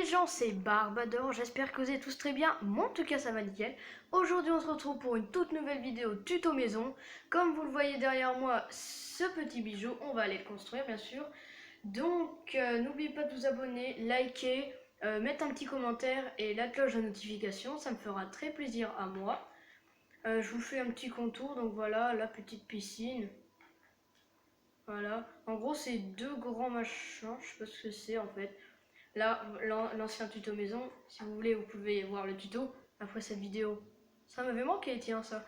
gens, c'est Barbador, j'espère que vous êtes tous très bien, moi en tout cas ça va nickel. Aujourd'hui on se retrouve pour une toute nouvelle vidéo tuto maison. Comme vous le voyez derrière moi, ce petit bijou, on va aller le construire bien sûr. Donc n'oubliez pas de vous abonner, liker, mettre un petit commentaire et la cloche de notification, ça me fera très plaisir à moi. Je vous fais un petit contour, donc voilà la petite piscine. Voilà, en gros c'est deux grands machins, je sais pas ce que c'est en fait. Là, l'ancien tuto maison, si vous voulez, vous pouvez voir le tuto après cette vidéo. Ça m'avait manqué, tiens, ça.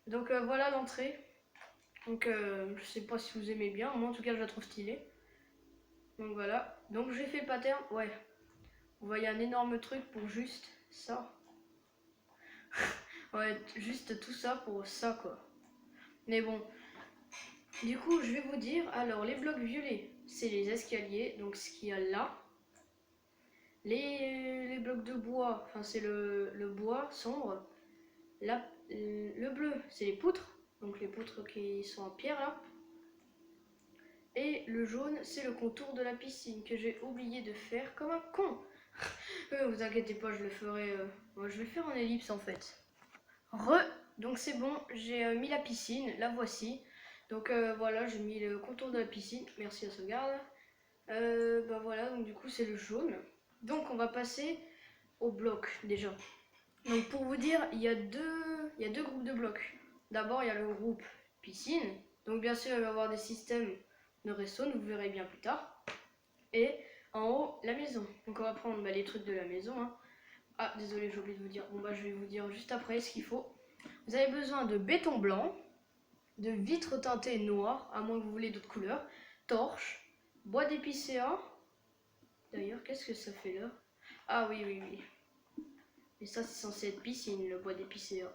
Donc voilà l'entrée. Donc je sais pas si vous aimez bien, moi en tout cas je la trouve stylée. Donc voilà. Donc j'ai fait le pattern, ouais. Vous voyez un énorme truc pour juste ça. Ouais, juste tout ça pour ça quoi. Mais bon. Du coup, je vais vous dire, alors les blocs violets, c'est les escaliers, donc ce qu'il y a là. Les blocs de bois, enfin c'est le bois sombre. Là, le bleu, c'est les poutres, donc les poutres qui sont en pierre là. Et le jaune, c'est le contour de la piscine que j'ai oublié de faire comme un con. Vous inquiétez pas, je le ferai. Moi, je vais le faire en ellipse en fait. Donc c'est bon, j'ai mis la piscine, la voici. Donc voilà, j'ai mis le contour de la piscine. Merci à sauvegarde. Bah voilà, donc du coup c'est le jaune. Donc on va passer au bloc déjà. Donc pour vous dire, il y a deux groupes de blocs. D'abord il y a le groupe piscine. Donc bien sûr il va y avoir des systèmes de redstone, vous verrez bien plus tard. Et en haut la maison. Donc on va prendre les trucs de la maison. Hein. Ah désolé j'ai oublié de vous dire. Bon bah je vais vous dire juste après ce qu'il faut. Vous avez besoin de béton blanc, de vitres teintées noires, à moins que vous voulez d'autres couleurs, torches, bois d'épicéa. D'ailleurs qu'est-ce que ça fait là? Ah oui. Et ça, c'est censé être piscine, le bois d'épicéa.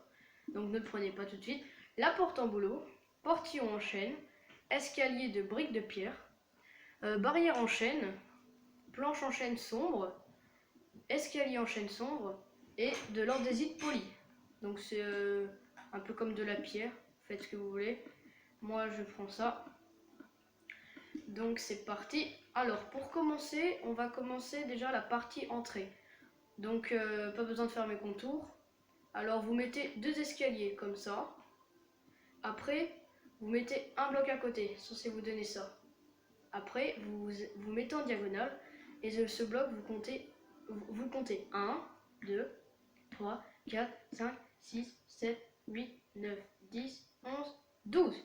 Donc ne le prenez pas tout de suite. La porte en bouleau, portillon en chêne, escalier de briques de pierre, barrière en chêne, planche en chêne sombre, escalier en chêne sombre et de l'andésite poli. Donc c'est un peu comme de la pierre, faites ce que vous voulez. Moi je prends ça. Donc c'est parti. Alors pour commencer, on va commencer déjà la partie entrée. Donc pas besoin de faire mes contours. Alors vous mettez deux escaliers comme ça. Après vous mettez un bloc à côté, censé vous donner ça. Après vous mettez en diagonale et ce bloc vous comptez 1, 2, 3, 4, 5, 6, 7, 8, 9, 10, 11, 12.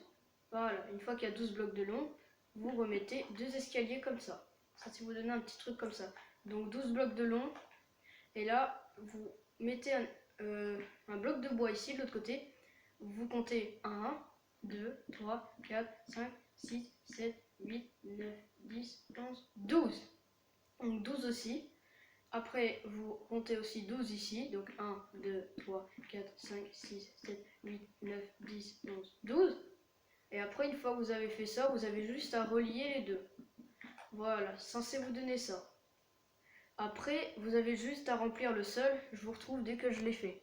Voilà, une fois qu'il y a 12 blocs de long, vous remettez deux escaliers comme ça. Ça c'est vous donner un petit truc comme ça. Donc 12 blocs de long. Et là, vous mettez un bloc de bois ici, de l'autre côté. Vous comptez 1, 2, 3, 4, 5, 6, 7, 8, 9, 10, 11, 12. Donc 12 aussi. Après, vous comptez aussi 12 ici. Donc 1, 2, 3, 4, 5, 6, 7, 8, 9, 10, 11, 12. Et après, une fois que vous avez fait ça, vous avez juste à relier les deux. Voilà, censé vous donner ça. Après, vous avez juste à remplir le sol. Je vous retrouve dès que je l'ai fait.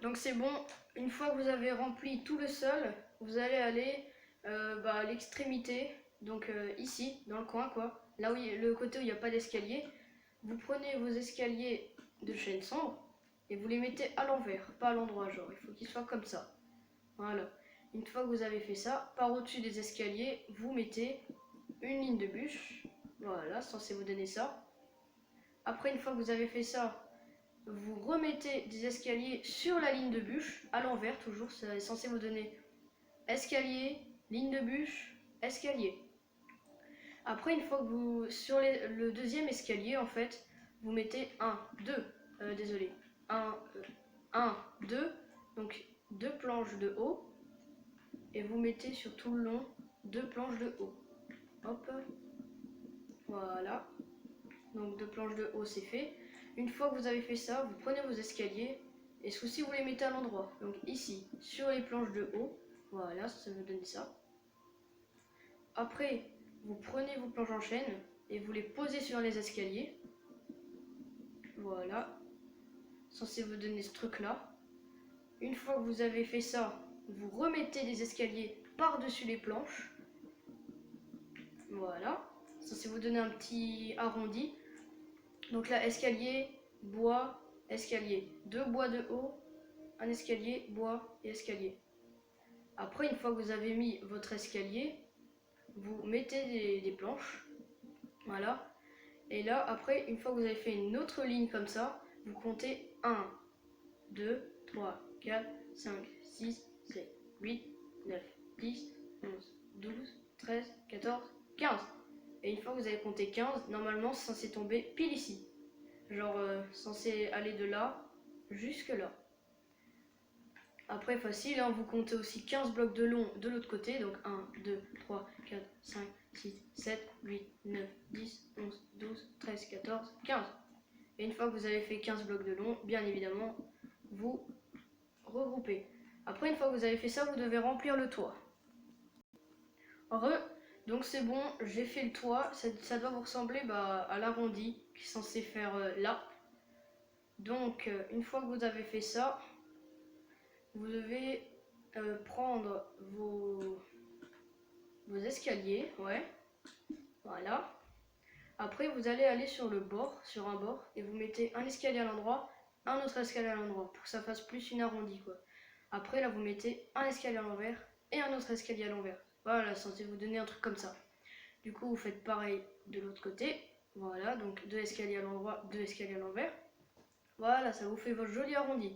Donc c'est bon. Une fois que vous avez rempli tout le sol, vous allez aller à l'extrémité. Donc ici, dans le coin quoi. Là où le côté où il n'y a pas d'escalier. Vous prenez vos escaliers de chêne sombre et vous les mettez à l'envers, pas à l'endroit genre. Il faut qu'ils soient comme ça. Voilà. Une fois que vous avez fait ça, par au-dessus des escaliers, vous mettez une ligne de bûche. Voilà, censé vous donner ça. Après, une fois que vous avez fait ça, vous remettez des escaliers sur la ligne de bûche, à l'envers toujours, c'est censé vous donner escalier, ligne de bûche, escalier. Après, une fois que vous, sur le deuxième escalier, en fait, vous mettez 1, 2, donc deux planches de haut, et vous mettez sur tout le long deux planches de haut. Hop, voilà. Donc deux planches de haut, c'est fait. Une fois que vous avez fait ça, vous prenez vos escaliers et ce coup-ci vous les mettez à l'endroit. Donc ici, sur les planches de haut, voilà, ça vous donne ça. Après, vous prenez vos planches en chaîne et vous les posez sur les escaliers. Voilà, censé vous donner ce truc-là. Une fois que vous avez fait ça, vous remettez des escaliers par-dessus les planches. Voilà, censé vous donner un petit arrondi. Donc là, escalier, bois, escalier. 2 bois de haut, un escalier, bois et escalier. Après, une fois que vous avez mis votre escalier, vous mettez des planches. Voilà. Et là, après, une fois que vous avez fait une autre ligne comme ça, vous comptez 1, 2, 3, 4, 5, 6, 7, 8, 9, 10, 11, 12, 13, 14, 15. Et une fois que vous avez compté 15, normalement c'est censé tomber pile ici. Genre censé aller de là jusque là. Après facile, hein, vous comptez aussi 15 blocs de long de l'autre côté. Donc 1, 2, 3, 4, 5, 6, 7, 8, 9, 10, 11, 12, 13, 14, 15. Et une fois que vous avez fait 15 blocs de long, bien évidemment, vous regroupez. Après, une fois que vous avez fait ça, vous devez remplir le toit. Donc c'est bon, j'ai fait le toit. Ça doit vous ressembler à l'arrondi qui est censé faire là. Donc, une fois que vous avez fait ça, vous devez prendre vos escaliers, ouais, voilà. Après, vous allez aller sur un bord, et vous mettez un escalier à l'endroit, un autre escalier à l'endroit, pour que ça fasse plus une arrondie, quoi. Après, là, vous mettez un escalier à l'envers et un autre escalier à l'envers. Voilà, censé vous donner un truc comme ça. Du coup, vous faites pareil de l'autre côté. Voilà, donc 2 escaliers à l'endroit, 2 escaliers à l'envers. Voilà, ça vous fait votre joli arrondi.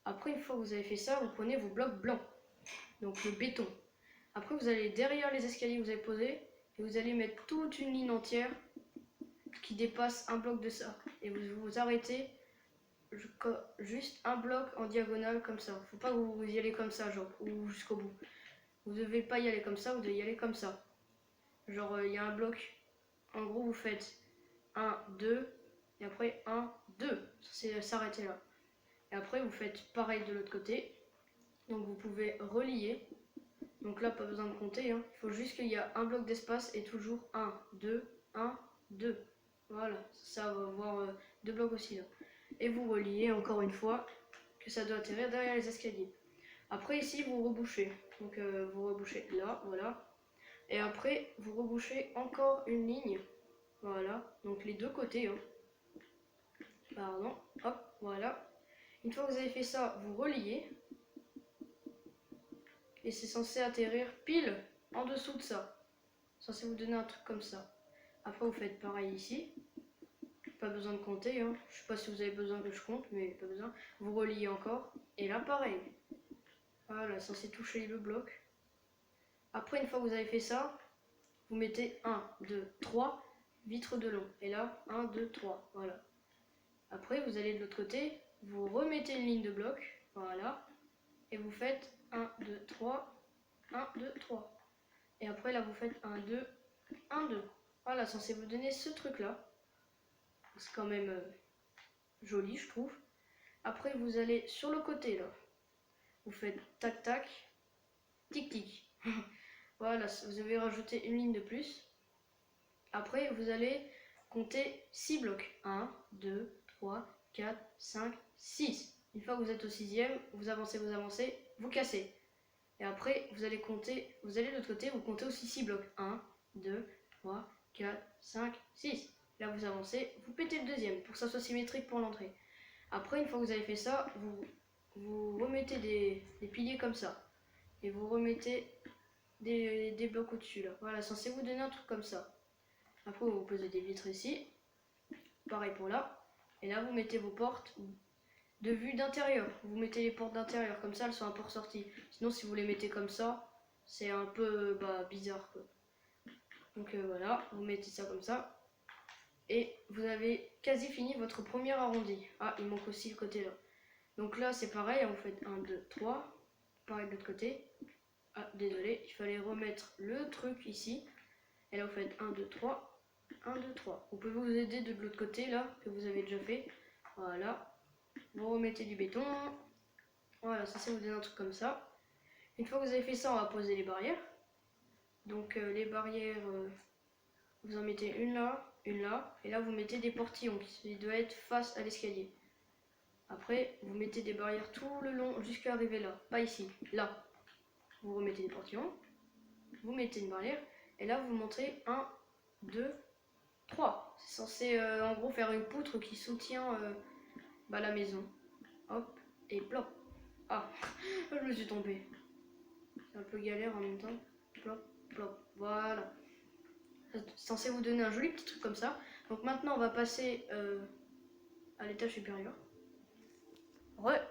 Après, une fois que vous avez fait ça, vous prenez vos blocs blancs, donc le béton. Après, vous allez derrière les escaliers que vous avez posés et vous allez mettre toute une ligne entière qui dépasse un bloc de ça. Et vous vous arrêtez juste un bloc en diagonale comme ça. Faut pas que vous y allez comme ça, genre, ou jusqu'au bout. Vous devez pas y aller comme ça, vous devez y aller comme ça. Genre, il y a un bloc. En gros, vous faites 1, 2, et après 1, 2. C'est s'arrêter là. Et après, vous faites pareil de l'autre côté. Donc, vous pouvez relier. Donc là, pas besoin de compter. Hein. Il faut juste qu'il y a un bloc d'espace et toujours 1, 2, 1, 2. Voilà, ça va avoir 2 blocs aussi là. Et vous reliez encore une fois que ça doit atterrir derrière les escaliers. Après ici, vous rebouchez. Donc vous rebouchez là, voilà. Et après, vous rebouchez encore une ligne. Voilà, donc les deux côtés. Hein. Pardon, hop, voilà. Une fois que vous avez fait ça, vous reliez. Et c'est censé atterrir pile en dessous de ça. Censé vous donner un truc comme ça. Après, vous faites pareil ici. Pas besoin de compter. Hein. Je sais pas si vous avez besoin que je compte, mais pas besoin. Vous reliez encore. Et là, pareil. Voilà, censé toucher le bloc. Après, une fois que vous avez fait ça, vous mettez 1, 2, 3 vitres de long. Et là, 1, 2, 3. Voilà. Après, vous allez de l'autre côté. Vous remettez une ligne de bloc. Voilà. Et vous faites 1, 2, 3. 1, 2, 3. Et après, là, vous faites 1, 2, 1, 2. Voilà, censé vous donner ce truc-là. C'est quand même joli, je trouve. Après, vous allez sur le côté, là. Vous faites tac, tac, tic, tic. Voilà, vous avez rajouté une ligne de plus. Après, vous allez compter 6 blocs. 1, 2, 3, 4, 5, 6. Une fois que vous êtes au 6e, vous avancez, vous cassez. Et après, vous allez de l'autre côté, vous comptez aussi 6 blocs. 1, 2, 3, 4, 5, 6. Là, vous avancez, vous pétez le deuxième pour que ça soit symétrique pour l'entrée. Après, une fois que vous avez fait ça, vous remettez des piliers comme ça. Et vous remettez des blocs au-dessus là. Voilà, censé vous donner un truc comme ça. Après, vous posez des vitres ici. Pareil pour là. Et là, vous mettez vos portes de vue d'intérieur. Vous mettez les portes d'intérieur, comme ça elles sont un peu ressorties. Sinon, si vous les mettez comme ça, c'est un peu bizarre quoi. Donc voilà, vous mettez ça comme ça. Et vous avez quasi fini votre premier arrondi. Ah, il manque aussi le côté là. Donc là, c'est pareil, vous faites 1, 2, 3. Pareil de l'autre côté. Ah, désolé, il fallait remettre le truc ici. Et là, vous faites 1, 2, 3. 1, 2, 3. Vous pouvez vous aider de l'autre côté là, que vous avez déjà fait. Voilà. Vous remettez du béton. Voilà, ça vous donne un truc comme ça. Une fois que vous avez fait ça, on va poser les barrières. Donc les barrières, vous en mettez une là, et là vous mettez des portillons qui doivent être face à l'escalier. Après, vous mettez des barrières tout le long jusqu'à arriver là, pas ici, là. Vous remettez des portillons, vous mettez une barrière, et là vous montrez 1, 2, 3. C'est censé en gros faire une poutre qui soutient la maison. Hop, et plop. Ah, je me suis tombé. C'est un peu galère en même temps. Plop, plop, voilà. C'est censé vous donner un joli petit truc comme ça. Donc maintenant on va passer à l'étage supérieur.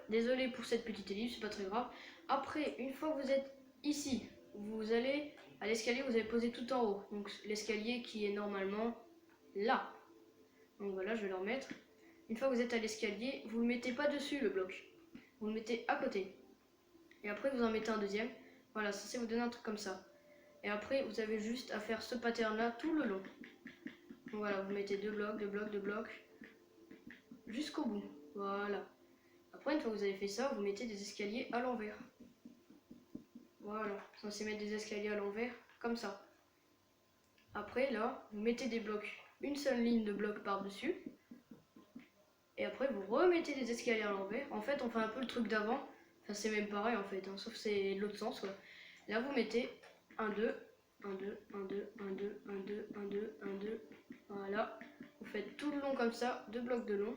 Désolé pour cette petite ellipse, c'est pas très grave. Après, une fois que vous êtes ici, vous allez à l'escalier, vous allez poser tout en haut. Donc l'escalier qui est normalement là. Donc voilà, je vais le remettre. Une fois que vous êtes à l'escalier, vous ne le mettez pas dessus le bloc. Vous le mettez à côté. Et après, vous en mettez un deuxième. Voilà, ça c'est vous donner un truc comme ça. Et après, vous avez juste à faire ce pattern là tout le long. Donc voilà, vous mettez 2 blocs, 2 blocs, 2 blocs. Jusqu'au bout. Voilà. Après, une fois que vous avez fait ça, vous mettez des escaliers à l'envers. Voilà, censé mettre des escaliers à l'envers, comme ça. Après, là, vous mettez des blocs, une seule ligne de blocs par-dessus. Et après, vous remettez des escaliers à l'envers. En fait, on fait un peu le truc d'avant. Enfin, c'est même pareil, en fait, hein, sauf c'est l'autre sens, quoi. Là, vous mettez 1, 2, 1, 2, 1, 2, 1, 2, 1, 2, 1, 2, 1, 2. Voilà. Vous faites tout le long comme ça, 2 blocs de long.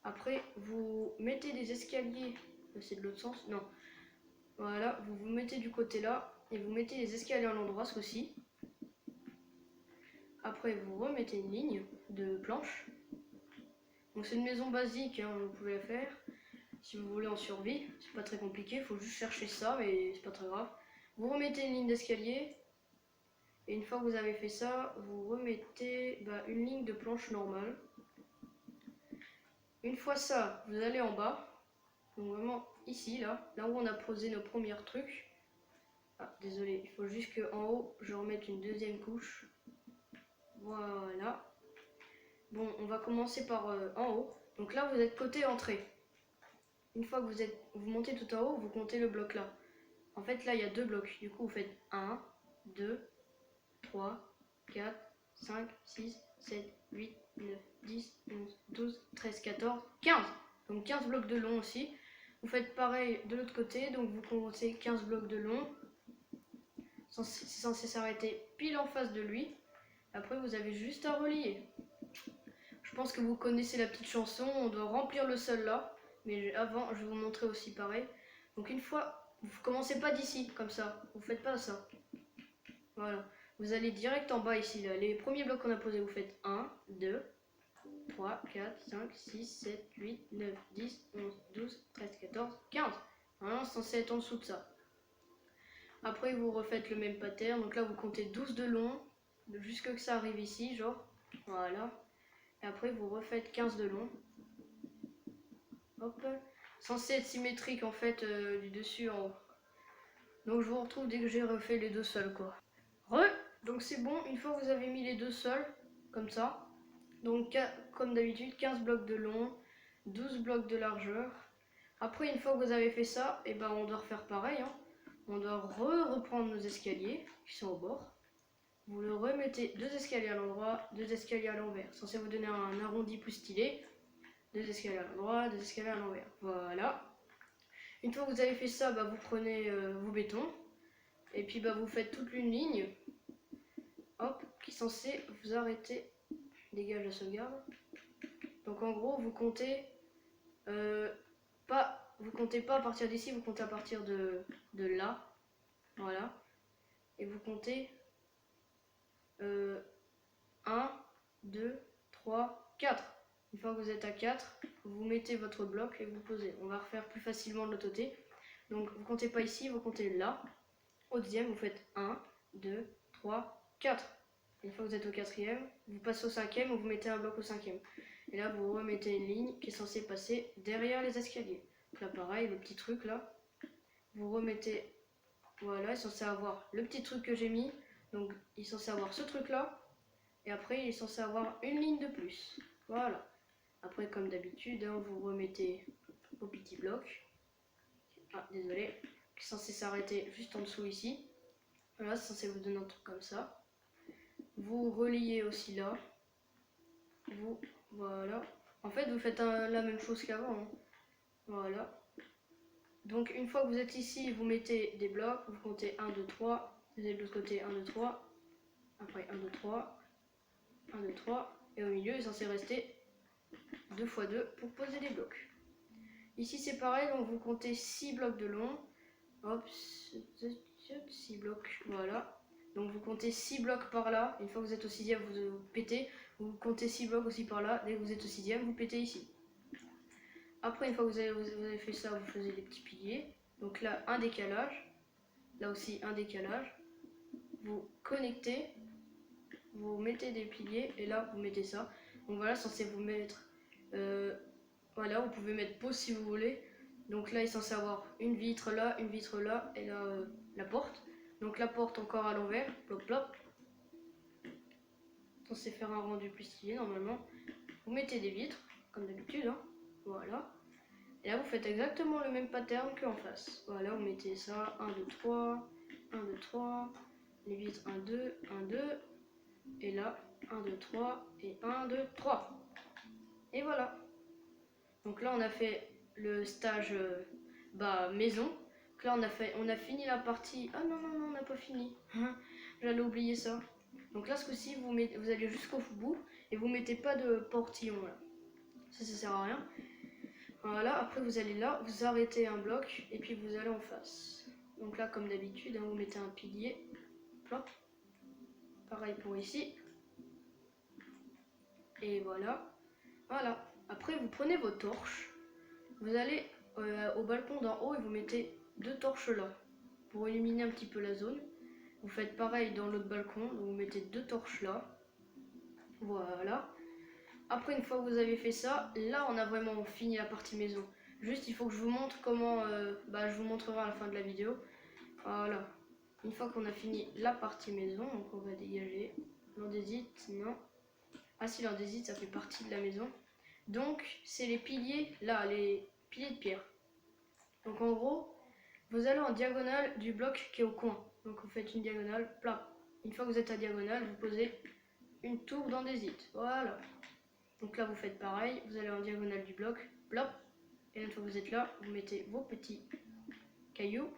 Après, vous mettez des escaliers. C'est de l'autre sens? Non. Voilà, vous vous mettez du côté là. Et vous mettez les escaliers à l'endroit, ce coup-ci. Après, vous remettez une ligne de planches. Donc c'est une maison basique, hein, vous pouvez la faire. Si vous voulez en survie, c'est pas très compliqué, il faut juste chercher ça, mais c'est pas très grave. Vous remettez une ligne d'escalier. Et une fois que vous avez fait ça, vous remettez une ligne de planche normale. Une fois ça, vous allez en bas. Donc vraiment ici, là où on a posé nos premiers trucs. Ah, désolé, il faut juste qu'en haut, je remette une deuxième couche. Voilà. Bon, on va commencer par en haut. Donc là, vous êtes côté entrée. Une fois que vous montez tout en haut, vous comptez le bloc là. En fait, là, il y a 2 blocs. Du coup, vous faites 1, 2, 3, 4, 5, 6, 7, 8, 9, 10, 11, 12, 13, 14, 15. Donc 15 blocs de long aussi. Vous faites pareil de l'autre côté. Donc vous comptez 15 blocs de long. C'est censé s'arrêter pile en face de lui. Après, vous avez juste à relier. Je pense que vous connaissez la petite chanson. On doit remplir le sol là. Mais avant, je vais vous montrer aussi pareil. Donc une fois, vous commencez pas d'ici, comme ça. Vous faites pas ça. Voilà. Vous allez direct en bas ici, là. Les premiers blocs qu'on a posés, vous faites 1, 2, 3, 4, 5, 6, 7, 8, 9, 10, 11, 12, 13, 14, 15. Normalement, c'est censé être en dessous de ça. Après, vous refaites le même pattern. Donc là, vous comptez 12 de long, jusque que ça arrive ici, genre. Voilà. Et après, vous refaites 15 de long. Hop. Censé être symétrique, en fait, du dessus en haut. Donc, je vous retrouve dès que j'ai refait les 2 sols, quoi. Donc, c'est bon. Une fois que vous avez mis les 2 sols, comme ça. Donc, comme d'habitude, 15 blocs de long, 12 blocs de largeur. Après, une fois que vous avez fait ça, et on doit refaire pareil, hein. On doit reprendre nos escaliers qui sont au bord. Vous le remettez 2 escaliers à l'endroit, 2 escaliers à l'envers. Censé vous donner un arrondi plus stylé. 2 escaliers à l'endroit, 2 escaliers à l'envers. Voilà. Une fois que vous avez fait ça, vous prenez vos bétons. Et puis vous faites toute une ligne. Hop, qui est censée vous arrêter. Dégage la sauvegarde. Donc en gros, vous comptez vous comptez pas à partir d'ici, vous comptez à partir de là. Voilà. Et vous comptez 1, 2, 3, 4. Une fois que vous êtes à 4, vous mettez votre bloc et vous posez. On va refaire plus facilement de l'autre côté. Donc vous comptez pas ici, vous comptez là. Au deuxième, vous faites 1, 2, 3, 4. Une fois que vous êtes au quatrième, vous passez au cinquième ou vous mettez un bloc au cinquième. Et là, vous remettez une ligne qui est censée passer derrière les escaliers. Donc là, pareil, le petit truc là. Vous remettez, voilà, il est censé avoir le petit truc que j'ai mis. Donc, il est censé avoir ce truc là. Et après, il est censé avoir une ligne de plus. Voilà. Après, comme d'habitude, hein, vous remettez au petit bloc. Ah, désolé. Qui est censé s'arrêter juste en dessous ici. Voilà, c'est censé vous donner un truc comme ça. Vous reliez aussi là. Voilà. En fait, vous faites la même chose qu'avant. Hein. Voilà. Donc, une fois que vous êtes ici, vous mettez des blocs. Vous comptez 1, 2, 3. Vous êtes de l'autre côté 1, 2, 3. Après 1, 2, 3. 1, 2, 3. Et au milieu, il est censé rester 2 x 2 pour poser des blocs. Ici, c'est pareil, donc vous comptez 6 blocs de long. Hop, 6 blocs, voilà. Donc vous comptez 6 blocs par là. Une fois que vous êtes au 6e, vous pétez. Vous comptez 6 blocs aussi par là. Dès que vous êtes au 6e, vous pétez ici. Après, une fois que vous avez fait ça, vous faisiez des petits piliers. Donc là, un décalage. Là aussi, un décalage. Vous connectez. Vous mettez des piliers. Et là, vous mettez ça. Donc voilà, censé vous mettre... voilà, vous pouvez mettre pause si vous voulez. Donc là, il est censé avoir une vitre là, et là, la porte. Donc la porte encore à l'envers. Plop, plop. Censé faire un rendu plus stylé normalement. Vous mettez des vitres, comme d'habitude. Hein. Voilà. Et là, vous faites exactement le même pattern qu'en face. Voilà, vous mettez ça, 1, 2, 3, 1, 2, 3, les vitres 1, 2, 1, 2, et là, 1, 2, 3, et 1, 2, 3. Et voilà. Donc là, on a fait le stage maison. Donc là, on a fini la partie... Ah non, non, non, on n'a pas fini. J'allais oublier ça. Donc là, ce coup-ci, vous allez jusqu'au bout, et vous mettez pas de portillon là. Ça sert à rien. Voilà, après vous allez là, vous arrêtez un bloc et puis vous allez en face. Donc là, comme d'habitude, hein, vous mettez un pilier, plop. Pareil pour ici. Et voilà. Voilà. Après, vous prenez vos torches. Vous allez au balcon d'en haut et vous mettez 2 torches là pour illuminer un petit peu la zone. Vous faites pareil dans l'autre balcon, donc vous mettez 2 torches là. Voilà. Après, une fois que vous avez fait ça, là on a vraiment fini la partie maison. Juste, il faut que je vous montre comment... je vous montrerai à la fin de la vidéo. Voilà. Une fois qu'on a fini la partie maison, donc on va dégager l'andésite, non. Ah si, l'andésite, ça fait partie de la maison. Donc, c'est les piliers, là, les piliers de pierre. Donc en gros, vous allez en diagonale du bloc qui est au coin. Donc vous faites une diagonale, plat. Une fois que vous êtes à diagonale, vous posez une tour d'andésite. Voilà. Donc là, vous faites pareil, vous allez en diagonale du bloc, plop, et une fois que vous êtes là, vous mettez vos petits cailloux.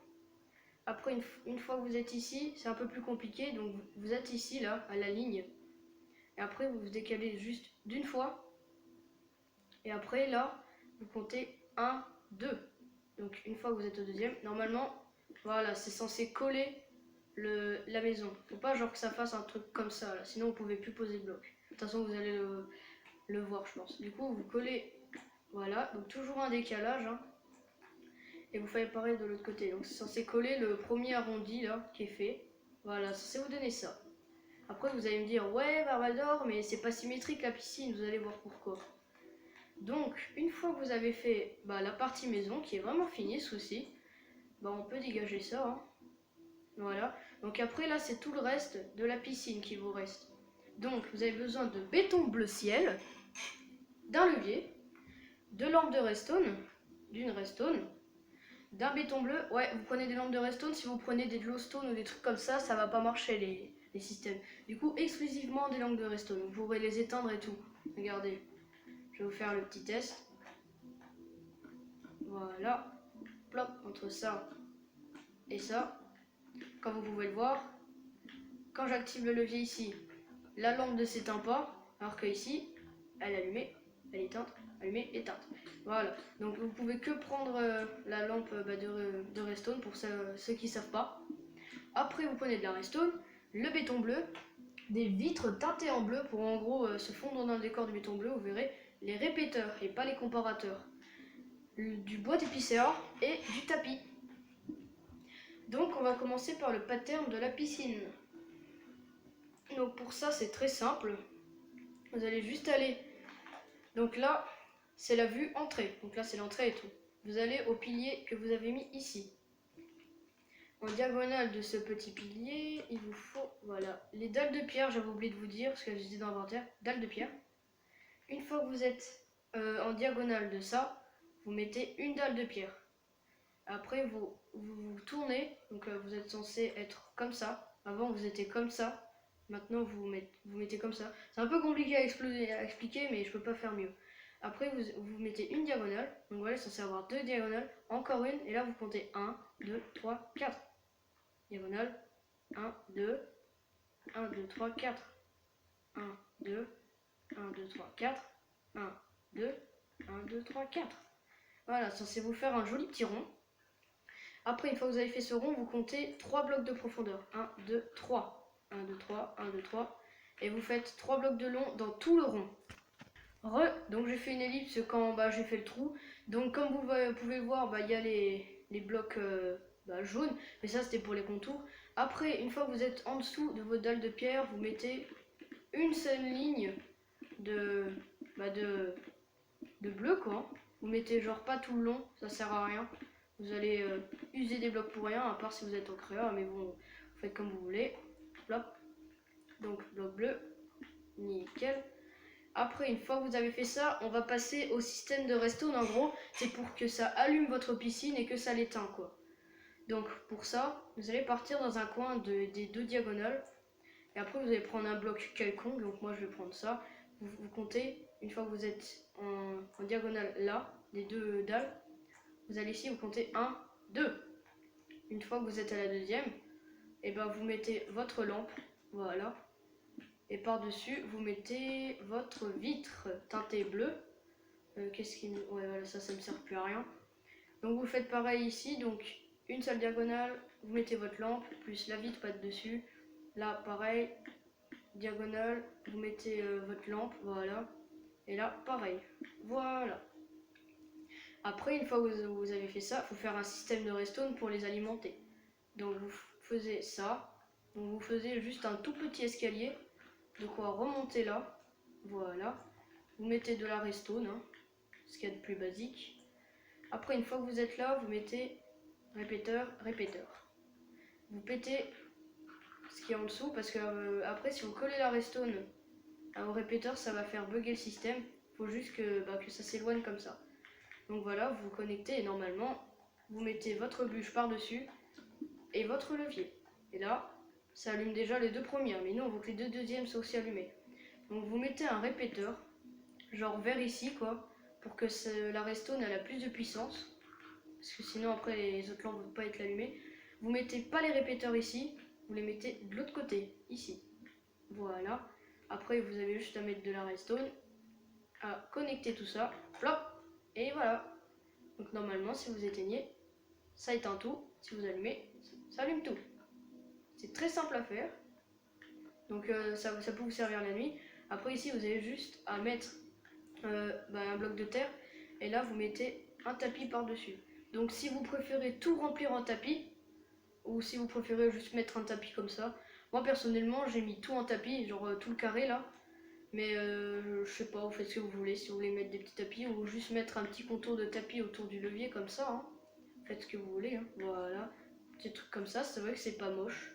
Après, une fois que vous êtes ici, c'est un peu plus compliqué, donc vous êtes ici, là, à la ligne. Et après, vous vous décalez juste d'une fois. Et après, là, vous comptez 1, 2. Donc une fois que vous êtes au deuxième, normalement, voilà, c'est censé coller la maison. Faut pas genre que ça fasse un truc comme ça, là, sinon vous pouvez plus poser de bloc. De toute façon, vous allez le voir, je pense. Du coup, vous collez, voilà, donc toujours un décalage, hein, et vous faites pareil de l'autre côté. Donc c'est censé coller le premier arrondi là qui est fait. Voilà, c'est censé vous donner ça. Après, vous allez me dire, ouais, Barbador, mais c'est pas symétrique la piscine, vous allez voir pourquoi. Donc, une fois que vous avez fait la partie maison, qui est vraiment finie ce coup-ci, on peut dégager ça. Hein. Voilà. Donc après, là, c'est tout le reste de la piscine qui vous reste. Donc, vous avez besoin de béton bleu ciel, d'un levier, de lampes de redstone, d'une redstone, d'un béton bleu. Ouais, vous prenez des lampes de redstone. Si vous prenez des glowstone ou des trucs comme ça va pas marcher les systèmes. Du coup, exclusivement des lampes de redstone. Vous pourrez les éteindre et tout. Regardez, je vais vous faire le petit test. Voilà, plop, entre ça et ça. Comme vous pouvez le voir, quand j'active le levier ici, la lampe ne s'éteint pas, alors que ici, elle est allumée, elle est éteinte, allumée, éteinte. Voilà, donc vous pouvez que prendre la lampe de redstone pour ceux qui ne savent pas. Après, vous prenez de la redstone, le béton bleu, des vitres teintées en bleu pour en gros se fondre dans le décor du béton bleu, vous verrez, les répéteurs et pas les comparateurs, du bois d'épicéa et du tapis. Donc on va commencer par le pattern de la piscine. Donc pour ça c'est très simple. Vous allez juste aller. Donc là c'est la vue entrée. Donc là c'est l'entrée et tout. Vous allez au pilier que vous avez mis ici. En diagonale de ce petit pilier, il vous faut voilà les dalles de pierre. J'avais oublié de vous dire parce que j'étais dans l'inventaire. Dalles de pierre. Une fois que vous êtes en diagonale de ça, vous mettez une dalle de pierre. Après vous tournez, donc vous êtes censé être comme ça. Avant vous étiez comme ça. Maintenant vous mettez comme ça. C'est un peu compliqué à expliquer, mais je peux pas faire mieux. Après vous mettez une diagonale. Donc voilà, c'est censé avoir 2 diagonales. Encore une, et là vous comptez 1, 2, 3, 4. Diagonale, 1, 2, 1, 2, 3, 4. 1, 2, 1, 2, 3, 4, 1, 2, 1, 2, 3, 4. Voilà, censé vous faire un joli petit rond. Après, une fois que vous avez fait ce rond, vous comptez 3 blocs de profondeur. 1, 2, 3. 1, 2, 3, 1, 2, 3. Et vous faites 3 blocs de long dans tout le rond. Donc j'ai fait une ellipse quand j'ai fait le trou. Donc comme vous pouvez le voir, il y a les blocs jaunes. Mais ça, c'était pour les contours. Après, une fois que vous êtes en dessous de votre dalle de pierre, vous mettez une seule ligne de bleu, quoi. Vous mettez genre pas tout le long, ça sert à rien. Vous allez user des blocs pour rien, à part si vous êtes en créa, mais bon, vous faites comme vous voulez. Hop. Donc bloc bleu, nickel. Après, une fois que vous avez fait ça, on va passer au système de redstone. En gros, c'est pour que ça allume votre piscine et que ça l'éteint, quoi. Donc pour ça, vous allez partir dans un coin des deux diagonales. Et après, vous allez prendre un bloc quelconque. Donc moi, je vais prendre ça. Vous comptez, une fois que vous êtes en diagonale là, des deux dalles, vous allez ici, vous comptez 1, 2. Une fois que vous êtes à la deuxième, et vous mettez votre lampe, voilà. Et par-dessus, vous mettez votre vitre teintée bleue. Qu'est-ce qui... Ouais, voilà, ça me sert plus à rien. Donc vous faites pareil ici, donc une seule diagonale, vous mettez votre lampe, plus la vitre pas de dessus. Là, pareil, diagonale, vous mettez votre lampe, voilà. Et là, pareil, voilà. Après, une fois que vous avez fait ça, il faut faire un système de redstone pour les alimenter. Donc vous faisiez ça, donc vous faisiez juste un tout petit escalier, de quoi remonter là, voilà. Vous mettez de la redstone, hein, ce qu'il y a de plus basique. Après, une fois que vous êtes là, vous mettez répéteur, répéteur. Vous pétez ce qui est en dessous, parce que après, si vous collez la redstone au répéteur, ça va faire bugger le système. Il faut juste que ça s'éloigne comme ça. Donc voilà, vous vous connectez et normalement, vous mettez votre bûche par-dessus et votre levier. Et là, ça allume déjà les deux premières, mais nous, on veut que les deux deuxièmes soient aussi allumées. Donc vous mettez un répéteur, genre vers ici, quoi, pour que la redstone elle a plus de puissance. Parce que sinon, après, les autres lampes ne vont pas être allumées. Vous mettez pas les répéteurs ici, vous les mettez de l'autre côté, ici. Voilà. Après, vous avez juste à mettre de la redstone, à connecter tout ça, flop, et voilà. Donc normalement, si vous éteignez, ça éteint tout. Si vous allumez, ça allume tout. C'est très simple à faire. Donc ça peut vous servir la nuit. Après ici, vous avez juste à mettre un bloc de terre. Et là, vous mettez un tapis par-dessus. Donc si vous préférez tout remplir en tapis, ou si vous préférez juste mettre un tapis comme ça. Moi personnellement, j'ai mis tout en tapis, genre tout le carré là. Mais je sais pas, vous faites ce que vous voulez, si vous voulez mettre des petits tapis ou juste mettre un petit contour de tapis autour du levier comme ça. Hein. Faites ce que vous voulez, hein. Voilà. Petit truc comme ça, c'est vrai que c'est pas moche.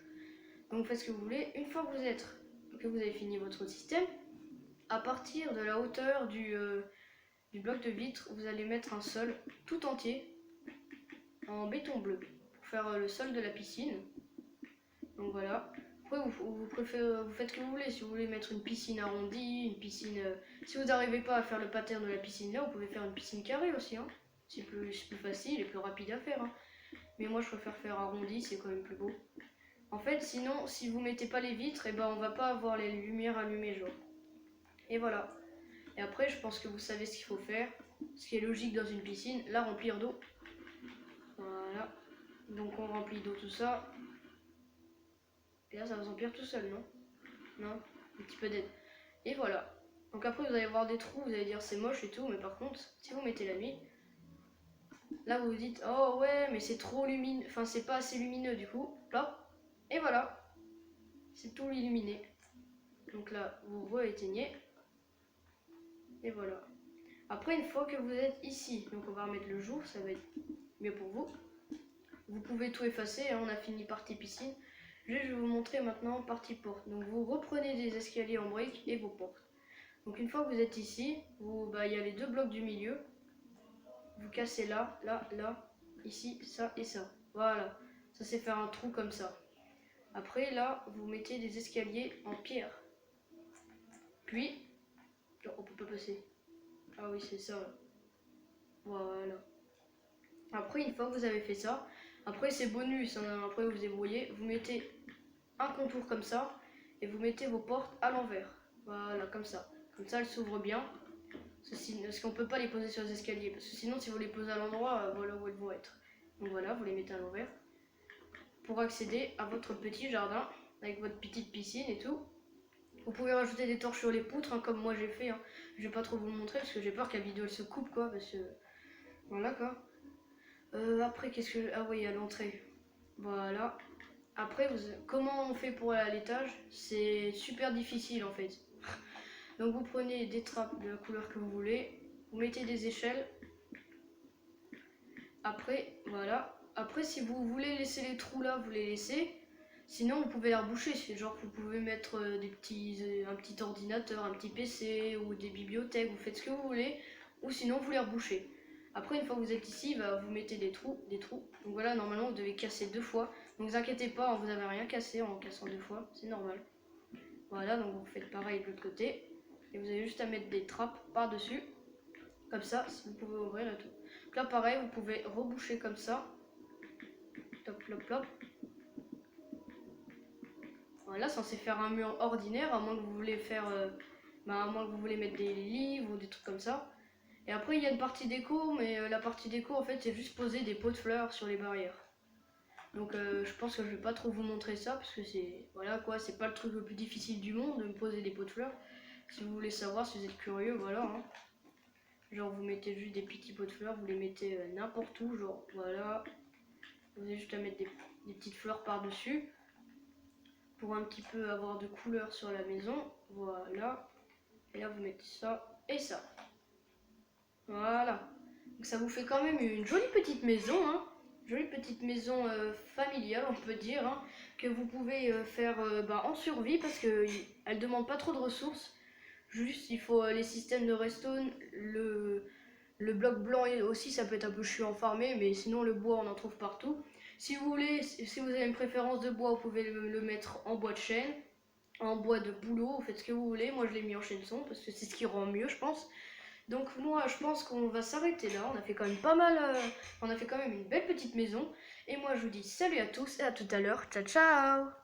Donc vous faites ce que vous voulez. Une fois que vous avez fini votre système, à partir de la hauteur du bloc de vitre, vous allez mettre un sol tout entier en béton bleu pour faire le sol de la piscine. Donc voilà. Après, vous faites ce que vous voulez. Si vous voulez mettre une piscine arrondie, une piscine... si vous n'arrivez pas à faire le pattern de la piscine là, vous pouvez faire une piscine carrée aussi. Hein. C'est plus facile et plus rapide à faire. Hein. Mais moi, je préfère faire arrondi, c'est quand même plus beau. En fait, sinon, si vous mettez pas les vitres, on va pas avoir les lumières allumées, genre. Et voilà. Et après, je pense que vous savez ce qu'il faut faire. Ce qui est logique dans une piscine, la remplir d'eau. Voilà. Donc on remplit d'eau tout ça. Et là, ça vous empire tout seul, non? Non? Un petit peu d'aide. Et voilà. Donc après, vous allez voir des trous, vous allez dire c'est moche et tout, mais par contre, si vous mettez la nuit, là vous vous dites, oh ouais, mais c'est trop lumineux, enfin c'est pas assez lumineux du coup, là, et voilà. C'est tout illuminé. Donc là, vous re-éteignez. Et voilà. Après, une fois que vous êtes ici, donc on va remettre le jour, ça va être mieux pour vous. Vous pouvez tout effacer, hein, on a fini partie piscine. Je vais vous montrer maintenant partie porte. Donc vous reprenez des escaliers en briques et vos portes. Donc une fois que vous êtes ici, il y a les deux blocs du milieu. Vous cassez là, là, là, ici, ça et ça. Voilà, ça c'est faire un trou comme ça. Après là, vous mettez des escaliers en pierre. Puis, oh, on peut pas passer. Ah oui, c'est ça. Là. Voilà. Après, une fois que vous avez fait ça, après c'est bonus, hein, après vous débrouillez, vous mettez un contour comme ça et vous mettez vos portes à l'envers. Voilà, comme ça. Comme ça, elles s'ouvrent bien. Parce qu'on peut pas les poser sur les escaliers. Parce que sinon, si vous les posez à l'endroit, voilà où elles vont être. Donc voilà, vous les mettez à l'envers. Pour accéder à votre petit jardin, avec votre petite piscine et tout. Vous pouvez rajouter des torches sur les poutres, hein, comme moi j'ai fait. Hein. Je vais pas trop vous le montrer parce que j'ai peur que la vidéo elle se coupe, quoi. Parce que. Voilà, quoi. Après, qu'est-ce que. Ah oui, à l'entrée. Voilà. Après, comment on fait pour aller à l'étage? C'est super difficile en fait. Donc vous prenez des trappes de la couleur que vous voulez, vous mettez des échelles. Après, voilà. Après, si vous voulez laisser les trous là, vous les laissez. Sinon, vous pouvez les reboucher. Genre, vous pouvez mettre un petit ordinateur, un petit PC ou des bibliothèques. Vous faites ce que vous voulez. Ou sinon, vous les rebouchez. Après, une fois que vous êtes ici, bah, vous mettez des trous. Donc voilà, normalement, vous devez casser 2 fois. Donc, vous inquiétez pas, vous n'avez rien cassé en cassant 2 fois. C'est normal. Voilà, donc vous faites pareil de l'autre côté. Et vous avez juste à mettre des trappes par-dessus. Comme ça, vous pouvez ouvrir et tout. Donc là, pareil, vous pouvez reboucher comme ça. Top, plop, plop. Voilà, censé faire un mur ordinaire, à moins que vous voulez faire, à moins que vous voulez mettre des livres ou des trucs comme ça. Et après, il y a une partie déco, mais la partie déco, en fait, c'est juste poser des pots de fleurs sur les barrières. Donc, je pense que je vais pas trop vous montrer ça, parce que c'est, voilà quoi, c'est pas le truc le plus difficile du monde de me poser des pots de fleurs. Si vous voulez savoir, si vous êtes curieux, voilà. Hein. Genre, vous mettez juste des petits pots de fleurs, vous les mettez n'importe où, genre, voilà. Vous avez juste à mettre des petites fleurs par-dessus. Pour un petit peu avoir de couleur sur la maison. Voilà. Et là, vous mettez ça et ça. Voilà. Donc ça vous fait quand même une jolie petite maison. Hein. Jolie petite maison familiale, on peut dire. Hein, que vous pouvez faire en survie parce qu'elle ne demande pas trop de ressources. Juste, il faut les systèmes de redstone, le bloc blanc aussi, ça peut être un peu chiant à farmer, mais sinon le bois, on en trouve partout. Si vous voulez, si vous avez une préférence de bois, vous pouvez le mettre en bois de chêne, en bois de bouleau, vous faites ce que vous voulez. Moi, je l'ai mis en chêne-son parce que c'est ce qui rend mieux, je pense. Donc moi, je pense qu'on va s'arrêter là. On a fait quand même pas mal, on a fait quand même une belle petite maison. Et moi, je vous dis salut à tous et à tout à l'heure. Ciao, ciao!